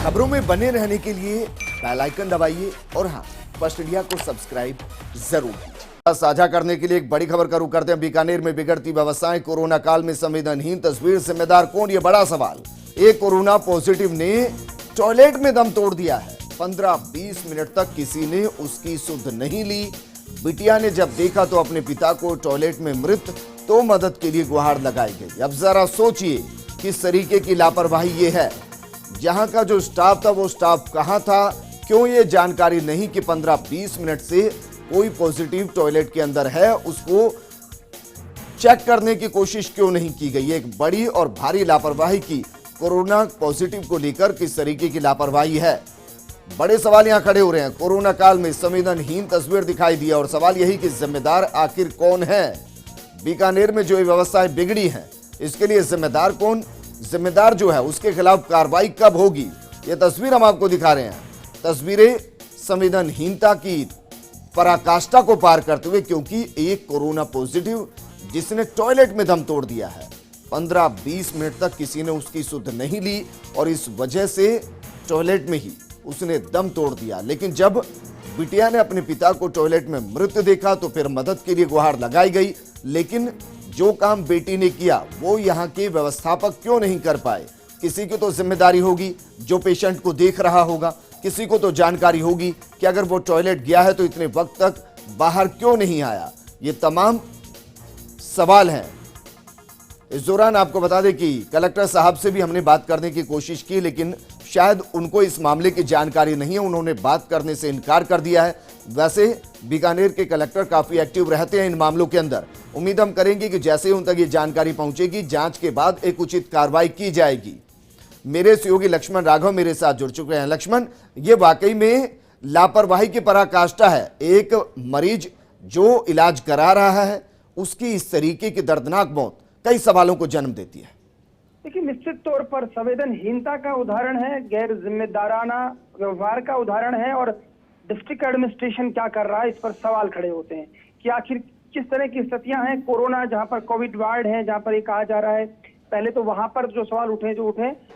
खबरों में बने रहने के लिए बेल आइकन दबाइए और हाँ, फर्स्ट इंडिया को सब्सक्राइब जरूर कीजिए। साझा करने के लिए एक बड़ी खबर करूं करते हैं। बीकानेर में बिगड़ती व्यवस्थाएं, कोरोना काल में संवेदनहीन तस्वीर, जिम्मेदार कौन, ये बड़ा सवाल। एक कोरोना पॉजिटिव ने टॉयलेट में दम तोड़ दिया है। 15-20 मिनट तक किसी ने उसकी सुध नहीं ली। बिटिया ने जब देखा तो अपने पिता को टॉयलेट में मृत, तो मदद के लिए गुहार लगाई गई। अब जरा सोचिए किस तरीके की लापरवाही ये है। जहां का जो स्टाफ था वो स्टाफ कहां था? क्यों ये जानकारी नहीं कि 15-20 मिनट से कोई पॉजिटिव टॉयलेट के अंदर है, उसको चेक करने की कोशिश क्यों नहीं की गई? एक बड़ी और भारी लापरवाही की। कोरोना पॉजिटिव को लेकर किस तरीके की लापरवाही है, बड़े सवाल यहां खड़े हो रहे हैं। कोरोना काल में संवेदनहीन तस्वीर दिखाई दी और सवाल यही कि जिम्मेदार आखिर कौन है? बीकानेर में जो ये व्यवस्थाएं बिगड़ी हैं, इसके लिए जिम्मेदार कौन? जिम्मेदार जो है उसके खिलाफ कार्रवाई कब होगी? ये तस्वीर हम आपको दिखा रहे हैं। तस्वीरें संवेदनहीनता की पराकाष्ठा को पार करते हुए, क्योंकि एक कोरोना पॉजिटिव जिसने टॉयलेट में दम तोड़ दिया है। 15-20 मिनट तक किसी ने उसकी सुध नहीं ली और इस वजह से टॉयलेट में ही उसने दम तोड़ दिया। लेकिन जब बिटिया ने अपने पिता को टॉयलेट में मृत देखा तो फिर मदद के लिए गुहार लगाई गई। लेकिन जो काम बेटी ने किया वो यहाँ के व्यवस्थापक क्यों नहीं कर पाए? किसी की तो जिम्मेदारी होगी, जो पेशेंट को देख रहा होगा, किसी को तो जानकारी होगी कि अगर वो टॉयलेट गया है तो इतने वक्त तक बाहर क्यों नहीं आया। ये तमाम सवाल हैं। इस दौरान आपको बता दें कि कलेक्टर साहब से भी हमने बात करने की कोशिश की, लेकिन शायद उनको इस मामले की जानकारी नहीं है, उन्होंने बात करने से इनकार कर दिया है। वैसे बीकानेर के कलेक्टर काफी एक्टिव रहते हैं इन मामलों के अंदर। उम्मीद हम करेंगे कि जैसे ही उन तक ये जानकारी पहुंचेगी, जांच के बाद एक उचित कार्रवाई की जाएगी। मेरे सहयोगी लक्ष्मण राघव मेरे साथ जुड़ चुके हैं। लक्ष्मण, ये वाकई में लापरवाही की पराकाष्ठा है। एक मरीज जो इलाज करा रहा है, उसकी इस तरीके की दर्दनाक मौत कई सवालों को जन्म देती है। देखिए, निश्चित तौर पर संवेदनहीनता का उदाहरण है, गैर जिम्मेदाराना व्यवहार का उदाहरण है। और डिस्ट्रिक्ट एडमिनिस्ट्रेशन क्या कर रहा है, इस पर सवाल खड़े होते हैं कि आखिर किस तरह की स्थितियां हैं। कोरोना जहां पर कोविड वार्ड है, जहां पर ये कहा जा रहा है, पहले तो वहां पर जो सवाल उठे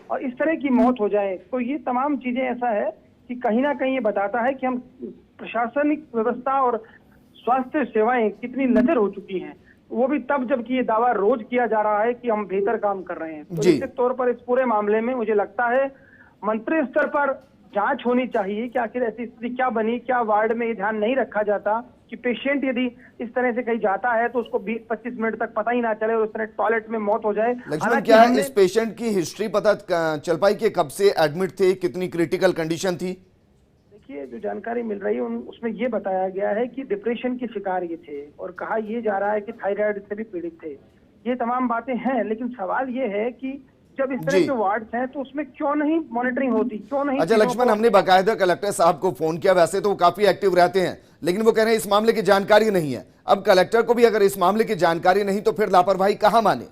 और इस तरह की मौत हो जाए, तो ये तमाम चीजें ऐसा है कि कहीं ना कहीं ये बताता है कि हम प्रशासनिक व्यवस्था और स्वास्थ्य सेवाएं कितनी नजर हो चुकी हैं। वो भी तब जबकि ये दावा रोज किया जा रहा है कि हम बेहतर काम कर रहे हैं। तो निश्चित तौर पर इस पूरे मामले में मुझे लगता है मंत्री स्तर पर जांच होनी चाहिए कि आखिर ऐसी स्थिति क्या बनी। क्या वार्ड में ये ध्यान नहीं रखा जाता कि पेशेंट यदि इस तरह से कहीं जाता है तो उसको 20-25 मिनट तक पता ही ना चले और उस तरह टॉयलेट में मौत हो जाए। लक्ष्मण, क्या है इस पेशेंट की हिस्ट्री पता चल पाई कि कब से एडमिट थे, कितनी क्रिटिकल कंडीशन थी? देखिए, जो जानकारी मिल रही है उसमें ये बताया गया है कि डिप्रेशन के शिकार ये थे और कहा ये जा रहा है कि थायराइड से भी पीड़ित थे। ये तमाम बातें हैं, लेकिन सवाल ये है कि जब इस तरह के वार्ड्स हैं तो उसमें क्यों नहीं मॉनिटरिंग होती, क्यों नहीं? अच्छा लक्ष्मण, हमने बाकायदा कलेक्टर साहब को फोन किया। वैसे तो वो काफी एक्टिव रहते हैं, लेकिन वो कह रहे हैं इस मामले की जानकारी नहीं है। अब कलेक्टर को भी अगर इस मामले की जानकारी नहीं तो फिर लापरवाही कहां माने?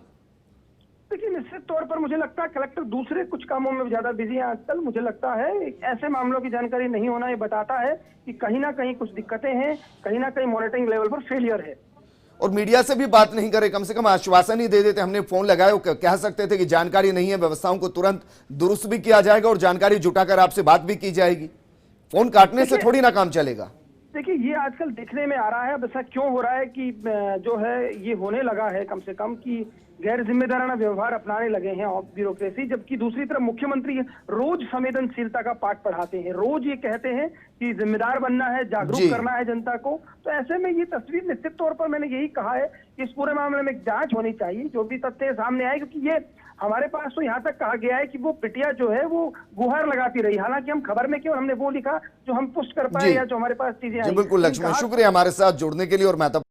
देखिए, निश्चित तौर पर मुझे लगता है कलेक्टर दूसरे कुछ कामों में ज्यादा बिजी है आजकल। मुझे लगता है ऐसे मामलों की जानकारी नहीं होना ये बताता है कि कहीं ना कहीं कुछ दिक्कतें हैं, कहीं ना कहीं मॉनिटरिंग लेवल पर फेलियर है। और मीडिया से भी बात नहीं करे, कम से कम आश्वासन ही दे देते। हमने फोन लगाया, कह सकते थे कि जानकारी नहीं है, व्यवस्थाओं को तुरंत दुरुस्त भी किया जाएगा और जानकारी जुटाकर आपसे बात भी की जाएगी। फोन काटने से थोड़ी ना काम चलेगा। देखिए, ये आजकल दिखने में आ रहा है। अब ऐसा क्यों हो रहा है कि जो है ये होने लगा है कम से कम कि गैर जिम्मेदाराना व्यवहार अपनाने लगे हैं और ब्यूरोक्रेसी, जबकि दूसरी तरफ मुख्यमंत्री रोज संवेदनशीलता का पाठ पढ़ाते हैं, रोज ये कहते हैं कि जिम्मेदार बनना है, जागरूक करना है जनता को। तो ऐसे में ये तस्वीर निश्चित तौर पर मैंने यही कहा है कि इस पूरे मामले में जांच होनी चाहिए, जो भी तथ्य सामने आए। क्योंकि ये हमारे पास तो यहाँ तक कहा गया है कि वो बिटिया जो है वो गुहार लगाती रही, हालांकि हम खबर में क्यों हमने वो लिखा जो हम पुष्ट कर पाए या जो हमारे पास चीजें आई। बिल्कुल लक्ष्मण, शुक्रिया हमारे साथ जुड़ने के लिए। और मैं